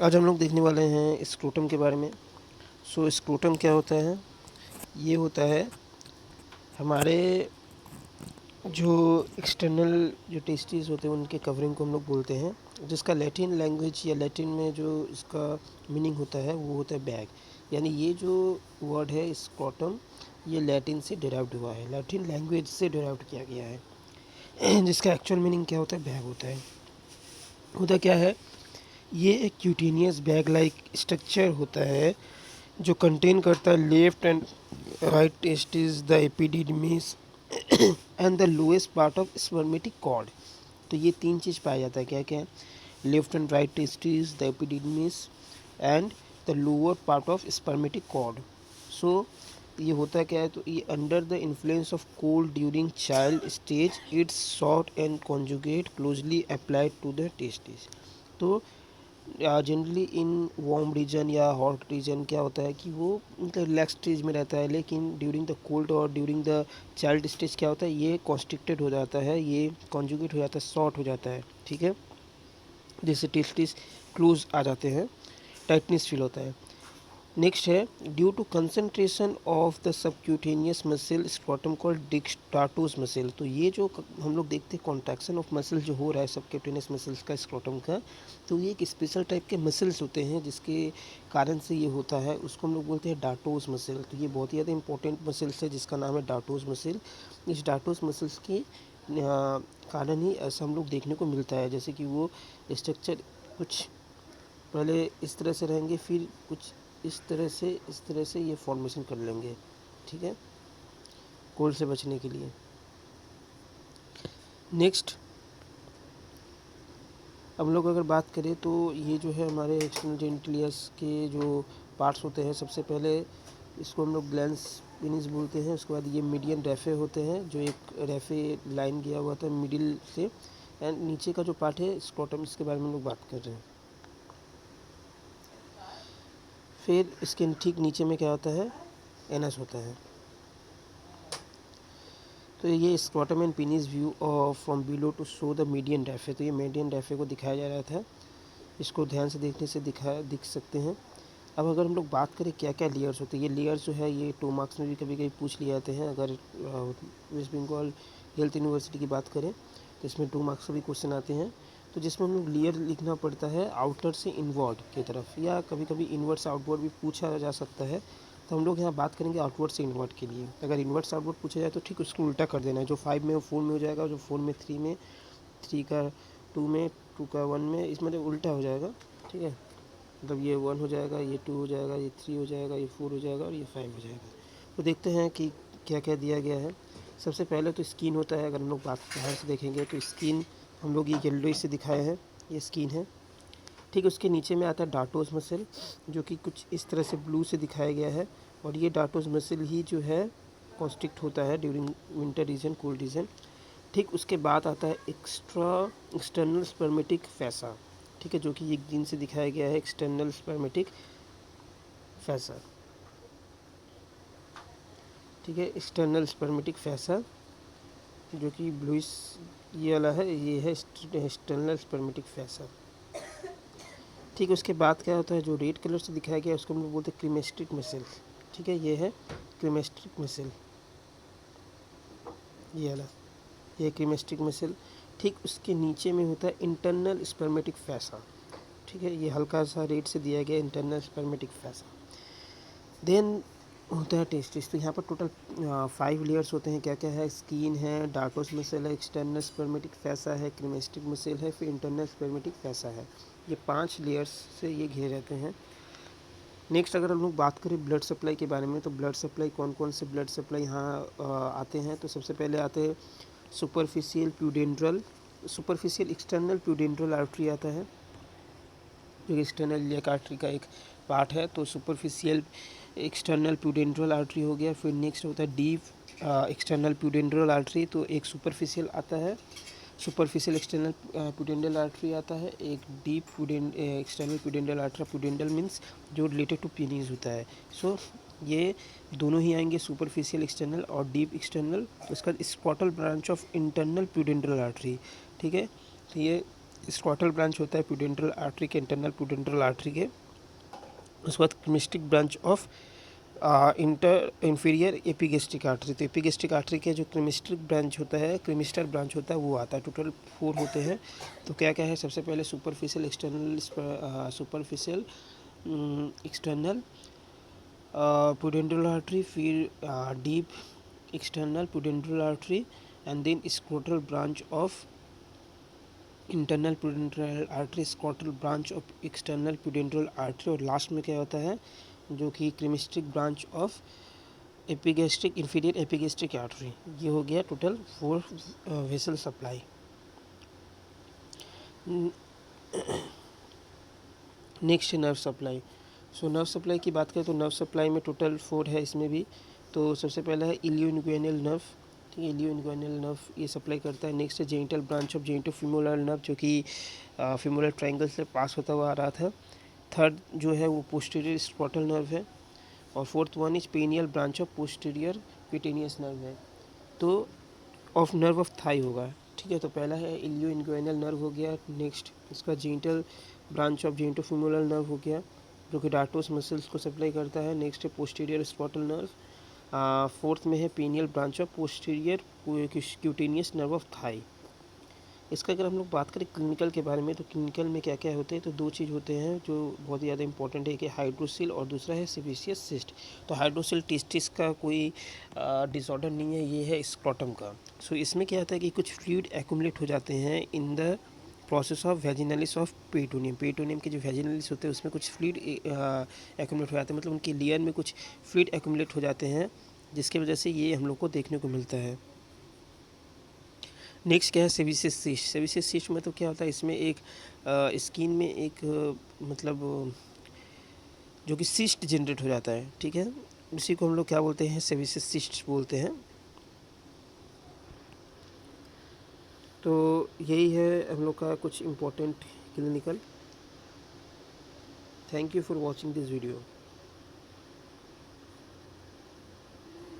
आज हम लोग देखने वाले हैं स्क्रोटम के बारे में। स्क्रोटम क्या होता है? ये होता है हमारे जो एक्सटर्नल जो टेस्टिस होते हैं उनके कवरिंग को हम लोग बोलते हैं, जिसका लैटिन लैंग्वेज या लैटिन में जो इसका मीनिंग होता है वो होता है बैग। यानी ये जो वर्ड है स्क्रोटम, ये लैटिन से डिराइव्ड हुआ है, लैटिन लैंग्वेज से डिराइव्ड किया गया है जिसका एक्चुअल मीनिंग क्या होता है? बैग होता है। होता क्या है? ये एक क्यूटेनियस बैग लाइक स्ट्रक्चर होता है जो कंटेन करता है left and right testis, the epididymis and the lowest part of spermatic cord. तो ये तीन चीज़ पाया जाता है। क्या क्या? Left and right testis, the epididymis and the lower part of spermatic cord. So ये होता क्या है? तो ये under the influence of cold during child stage it's sort and conjugate closely applied to the testis. तो generally in warm region या hot reason क्या होता है कि वो मतलब रिलैक्स स्टेज में रहता है, लेकिन ड्यूरिंग द कोल्ड और ड्यूरिंग द चाइल्ड स्टेज क्या होता है? ये कॉन्स्ट्रिक्टेड हो जाता है, ये कॉन्जुगेट हो जाता है, शॉर्ट हो जाता है। ठीक है, जिससे टेस्टिस क्लोज आ जाते हैं, टाइटनेस फील होता है। नेक्स्ट है due to concentration of the subcutaneous muscle scrotum called dartos muscle. तो ये जो हम लोग देखते हैं कॉन्ट्रैक्शन ऑफ मसल जो हो रहा है सबक्यूटेनियस मसल्स का, स्क्रोटम का, तो ये एक स्पेशल टाइप के मसल्स होते हैं जिसके कारण से ये होता है, उसको हम लोग बोलते हैं डाटोस मसल। तो ये बहुत ही ज़्यादा इंपॉर्टेंट मसल्स है जिसका नाम है डाटोस मसल। इस डाटोस मसल्स के कारण ही ऐसा हम लोग देखने को मिलता है, जैसे कि वो स्ट्रक्चर कुछ पहले इस तरह से रहेंगे, फिर कुछ इस तरह से ये फॉर्मेशन कर लेंगे। ठीक है, कोल्ड से बचने के लिए। नेक्स्ट हम लोग अगर बात करें तो ये जो है हमारे एक्सटर्नल जेनिटलियस के जो पार्ट्स होते हैं, सबसे पहले इसको हम लोग ग्लैंस पेनिस बोलते हैं। उसके बाद ये मीडियन रेफे होते हैं, जो एक रेफे लाइन गया हुआ था मिडिल से, एंड नीचे का जो पार्ट है स्क्रोटम, इसके बारे में हम लोग बात कर रहे हैं। फिर इसके ठीक नीचे में क्या होता है? एनस होता है। तो ये scrotum and penis view from below to show the median raphe. तो ये मीडियन रेफे को दिखाया जा रहा था, इसको ध्यान से देखने से दिख सकते हैं। अब अगर हम लोग बात करें क्या क्या लेयर्स होते हैं, ये लेयर्स जो है ये 2 मार्क्स में भी कभी कभी पूछ लिए जाते हैं। अगर वेस्ट बंगाल हेल्थ यूनिवर्सिटी की बात करें तो इसमें 2 मार्क्स के भी क्वेश्चन आते हैं। तो जिसमें हम लोग लेयर लिखना पड़ता है आउटर से इनवर्ड की तरफ, या कभी कभी इनवर्ड से आउटवर्ड भी पूछा जा सकता है। तो हम लोग यहाँ बात करेंगे आउटवर्ड से इनवर्ड के लिए। अगर इनवर्ड से आउटवर्ड पूछा जाए तो ठीक उसको उल्टा कर देना है, जो 5 में वो 4 में हो जाएगा, जो 4 में 3 में, 3 का 2 में, 2 का 1 में, इसमें तो उल्टा हो जाएगा। ठीक है, मतलब ये 1 हो जाएगा, ये 2 हो जाएगा, ये 3 हो जाएगा, ये 4 हो जाएगा और ये 5 हो जाएगा। तो देखते हैं कि क्या क्या दिया गया है। सबसे पहले तो स्किन होता है। अगर हम लोग बात बाहर से देखेंगे तो स्किन हम लोग ये येलो से दिखाए हैं, ये स्किन है। ठीक है, उसके नीचे में आता है डाटोस मसल, जो कि कुछ इस तरह से ब्लू से दिखाया गया है, और ये डाटोस मसल ही जो है कॉन्स्ट्रिक्ट होता है during winter region, cold region. ठीक उसके बाद आता है एक्सटर्नल स्पर्मेटिक फैसा। ठीक है, जो कि एक दिन से दिखाया गया है, एक्सटर्नल स्पर्मेटिक फैसा। ठीक है, एक्सटर्नल स्पर्मेटिक फैसा जो कि ब्लूइश ये वाला है, ये है एक्सटर्नल स्पर्मेटिक फैसा। ठीक है, उसके बाद क्या होता है, जो रेड कलर से दिखाया गया है उसको हम लोग बोलते हैं क्रीमेस्ट्रिक मसल। ठीक है, ये है क्रीमेस्ट्रिक मसल, ये वाला, ये क्रीमेस्ट्रिक मसल। ठीक उसके नीचे में होता है इंटरनल स्पर्मेटिक फैसा। ठीक है, ये हल्का सा रेड से दिया गया इंटरनल स्पर्मेटिक फैसा। देन होता है टेस्टिस। तो यहाँ पर टोटल 5 लेयर्स होते हैं। क्या क्या है? स्किन है, डार्टोस मसल है, एक्सटर्नल स्पर्मेटिक फैसा है, क्रीमेस्ट्रिक मसल है, फिर इंटरनल स्पर्मेटिक फैसा है। ये 5 लेयर्स से ये घेरे रहते हैं। नेक्स्ट अगर हम लोग बात करें ब्लड सप्लाई के बारे में, तो ब्लड सप्लाई कौन कौन से ब्लड सप्लाई यहाँ आते हैं? तो सबसे पहले आते हैं सुपरफिशियल प्यूडेंड्रल, सुपरफिशियल एक्सटर्नल प्यूडेंड्रल आर्टरी आता है, जो एक्सटर्नल इलियक आर्टरी का एक पार्ट है। तो सुपरफिशियल एक्सटर्नल प्यूडेंड्रल आर्टरी हो गया। फिर नेक्स्ट होता है डीप एक्सटर्नल प्यूडेंड्रल आर्टरी, तो एक सुपरफिशियल आता है, सुपरफिशियल एक्सटर्नल प्यूडेंडल आर्टरी आता है, एक deep external pudendal artery. Pudendal means जो रिलेटेड टू पेनिस होता है। सो ये दोनों ही आएंगे, सुपरफिशियल एक्सटर्नल और डीप एक्सटर्नल। उसका scrotal branch of internal pudendal artery. ठीक है, तो ये स्क्वाटल ब्रांच होता है प्यूडेंट्रल आर्टरी के, इंटरनल प्यूडेंट्रल आर्टरी के। उसके बाद cremasteric branch of inter inferior epigastric artery. तो एपिगेस्ट्रिक आर्टरी के जो क्रिमिस्टिक ब्रांच होता है, क्रिमिस्टर ब्रांच होता है, वो आता है। टोटल 4 होते हैं। तो क्या क्या है, सबसे पहले superficial external, superficial external pudendal artery, फिर deep external pudendal artery, and then scrotal branch of internal pudendal artery, scrotal branch of external pudendal artery, और लास्ट में क्या होता है जो कि cremasteric branch of epigastric, inferior epigastric artery. ये हो गया total 4 vessel supply. Next nerve supply. So nerve supply की बात करें तो नर्व सप्लाई में टोटल 4 है इसमें भी। तो सबसे पहला है इलियो-इन्गुइनल नर्व। ठीक है, इलियो-इन्गुइनल नर्व ये सप्लाई करता है। नेक्स्ट है genital branch of genito-femoral nerve, जो कि फीमोरल ट्रायंगल से पास होता हुआ आ रहा था। थर्ड जो है वो पोस्टीरियर स्क्रोटल नर्व है, और fourth one is पेनियल branch of posterior cutaneous nerve है। तो ऑफ नर्व ऑफ थाई होगा। ठीक है, तो पहला है इलियो-इन्गुइनल नर्व हो गया। नेक्स्ट इसका genital branch of genito-femoral nerve हो गया, जो कि डार्टोस मसल्स को सप्लाई करता है। नेक्स्ट है पोस्टीरियर स्क्रोटल नर्व। फोर्थ में है पेनियल branch of posterior cutaneous nerve of thigh. इसका अगर हम लोग बात करें क्लिनिकल के बारे में, तो क्लिनिकल में क्या क्या होते हैं, तो 2 चीज़ होते हैं जो बहुत ज़्यादा इंपॉर्टेंट है, कि हाइड्रोसिल और दूसरा है सेबेसियस सिस्ट। तो हाइड्रोसिल टेस्टिस का कोई डिसऑर्डर नहीं है, ये है स्क्रोटम का। सो इसमें क्या होता है कि कुछ फ्लूइड एक्यूमुलेट हो जाते हैं in the process of vaginalis of peritoneum. Peritoneum के जो वेजिनलिस होते हैं उसमें कुछ फ्लूइड एक्यूमुलेट हो जाते हैं, मतलब उनके लेयर में कुछ फ्लूइड एक्यूमुलेट हो जाते हैं, जिसकी वजह से ये हम लोग को देखने को मिलता है। नेक्स्ट क्या है, सेबेसियस सिस्ट। सेबेसियस सिस्ट में तो क्या होता है, इसमें एक स्किन में एक मतलब जो कि सिस्ट जनरेट हो जाता है। ठीक है, उसी को हम लोग क्या बोलते हैं, सेबेसियस सिस्ट बोलते हैं। तो यही है हम लोग का कुछ important clinical. Thank you for watching this video.